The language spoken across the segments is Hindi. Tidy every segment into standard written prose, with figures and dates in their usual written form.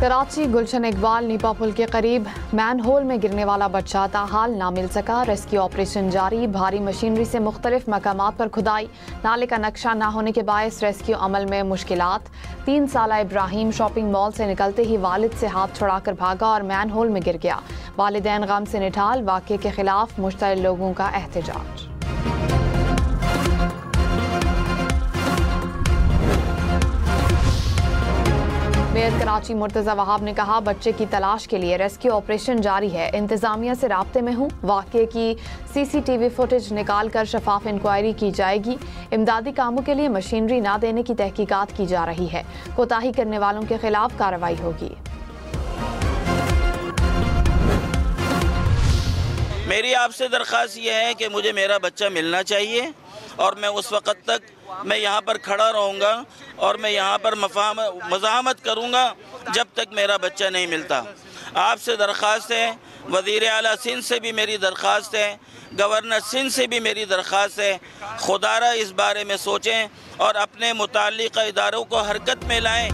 कराची गुलशन इकबाल नीपा पुल के करीब मैन होल में गिरने वाला बच्चा ताहाल ना मिल सका। रेस्क्यू ऑपरेशन जारी। भारी मशीनरी से मुख्तलिफ मकामात पर खुदाई। नाले का नक्शा ना होने के बायस रेस्क्यू अमल में मुश्किलात। 3 साला इब्राहिम शॉपिंग मॉल से निकलते ही वालिद से हाथ छुड़ाकर भागा और मैन होल में गिर गया। वालिदैन गम से निठाल। वाक़े के खिलाफ मुश्तइल लोगों का एहतजाज। मेयर कराची मुर्तज़ा वहाब ने कहा, बच्चे की तलाश के लिए रेस्क्यू ऑपरेशन जारी है। इंतजामिया से राब्ते में हूँ। वाक़े की CCTV फुटेज निकाल कर शफाफ इंक्वायरी की जाएगी। इमदादी कामों के लिए मशीनरी ना देने की तहकीकात की जा रही है। कोताही करने वालों के खिलाफ कार्रवाई होगी। मेरी आपसे दरख्वास्त यह है कि मुझे मेरा बच्चा मिलना चाहिए और मैं उस वक़्त तक मैं यहाँ पर खड़ा रहूँगा और मैं यहाँ पर मज़ाहमत करूँगा जब तक मेरा बच्चा नहीं मिलता। आपसे दरख्वास्त है, वज़ीर आला सिंध से भी मेरी दरख्वास्त है, गवर्नर सिंध से भी मेरी दरख्वास्त है, खुदारा इस बारे में सोचें और अपने मुताल्लिक़ इदारों को हरकत में लाएँ।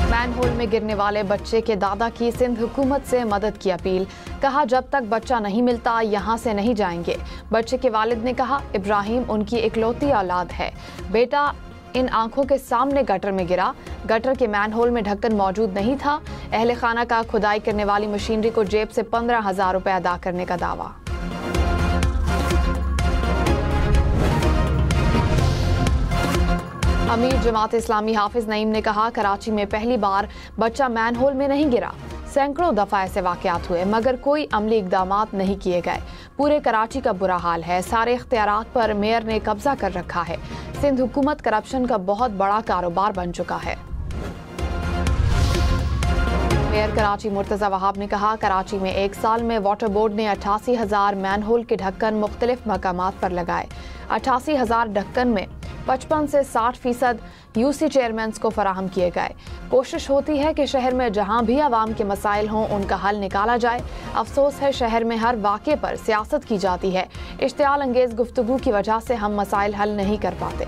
मैन होल में गिरने वाले बच्चे के दादा की सिंध हुकूमत से मदद की अपील। कहा, जब तक बच्चा नहीं मिलता यहाँ से नहीं जाएंगे। बच्चे के वालिद ने कहा, इब्राहिम उनकी इकलौती औलाद है। बेटा इन आंखों के सामने गटर में गिरा। गटर के मैन होल में ढक्कन मौजूद नहीं था। अहले खाना का खुदाई करने वाली मशीनरी को जेब से 15,000 रुपये अदा करने का दावा। अमीर जमात इस्लामी हाफिज नईम ने कहा, कराची में पहली बार बच्चा मैन होल में नहीं गिरा। सैकड़ों दफा ऐसे वाकयात हुए मगर कोई अमली इकदामात नहीं किए गए। पूरे कराची का बुरा हाल है। सारे इख्तियारात पर मेयर ने कब्जा कर रखा है। सिंध हुकूमत करप्शन का बहुत बड़ा कारोबार बन चुका है। मेयर कराची मुर्तज़ा वहाब ने कहा, कराची में 1 साल में वाटर बोर्ड ने 88,000 मैन होल के ढक्कन मुख्तलिफ मकामात पर लगाए। 88,000 ढक्कन में 55 से 60% UC चेयरमैन को फराहम किए गए। कोशिश होती है कि शहर में जहां भी आवाम के मसाइल हों उनका हल निकाला जाए। अफसोस है शहर में हर वाक़े पर सियासत की जाती है। इश्तियाल अंगेज गुफ्तगू की वजह से हम मसाइल हल नहीं कर पाते।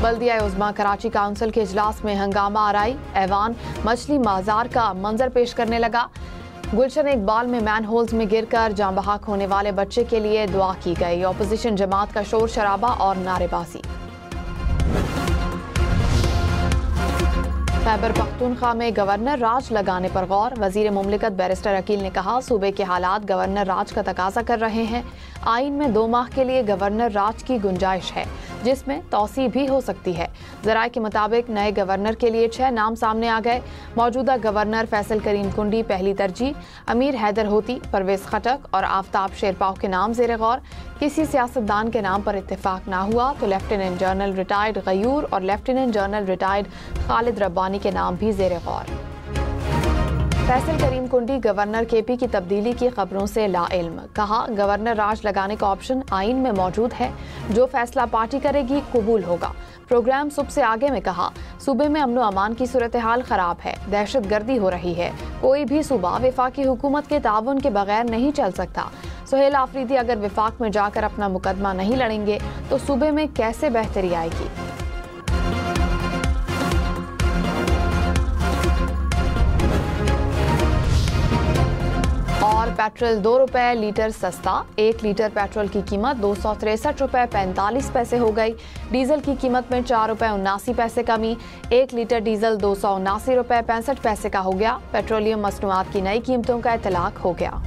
बल्दिया उज़्मा कराची काउंसिल के इजलास में हंगामा आराई। ऐवान मछली बाजार का मंजर पेश करने लगा। गुलशन इकबाल में मैन होल्स में गिरकर जाँ बहक होने वाले बच्चे के लिए दुआ की गई। ऑपोजिशन जमात का शोर शराबा और नारेबाजी। खैबर पख्तूनख्वा में गवर्नर राज लगाने पर गौर। वजीर मुमलिकत बैरिस्टर अकील ने कहा, सूबे के हालात गवर्नर राज का तकाजा कर रहे हैं। आइन में 2 माह के लिए गवर्नर राज की गुंजाइश है जिसमें तौसी भी हो सकती है। ज़राए के मुताबिक नए गवर्नर के लिए 6 नाम सामने आ गए। मौजूदा गवर्नर फैसल करीम कुंडी पहली तरजीह। अमीर हैदर होती, परवेज खटक और आफ्ताब शेरपाव के नाम ज़ेर गौर। किसी सियासतदान के नाम पर इत्तेफाक ना हुआ तो लेफ्टिनेंट जनरल रिटायर्ड गयूर और lieutenant general retired Khalid Rabbani के नाम भी ज़ेर गौर। फैसल करीम कुंडी गवर्नर KP की तब्दीली की खबरों से लाइल्म। कहा, गवर्नर राज लगाने का ऑप्शन आइन में मौजूद है। जो फैसला पार्टी करेगी कबूल होगा। प्रोग्राम सुबह से आगे में कहा, सूबे में अमनो अमान की सूरत हाल खराब है। दहशत गर्दी हो रही है। कोई भी सूबा वफाकी हुकूमत के ताउन के बगैर नहीं चल सकता। सुहेल आफरीदी अगर वफाक में जाकर अपना मुकदमा नहीं लड़ेंगे तो सूबे में कैसे बेहतरी आएगी। और पेट्रोल 2 रुपए लीटर सस्ता। 1 लीटर पेट्रोल की कीमत 263 रुपए 45 पैसे हो गई। डीजल की कीमत में 4 रुपए 79 पैसे कमी। 1 लीटर डीजल 279 रुपए 65 पैसे का हो गया। पेट्रोलियम मसनूआत की नई कीमतों का इतलाक हो गया।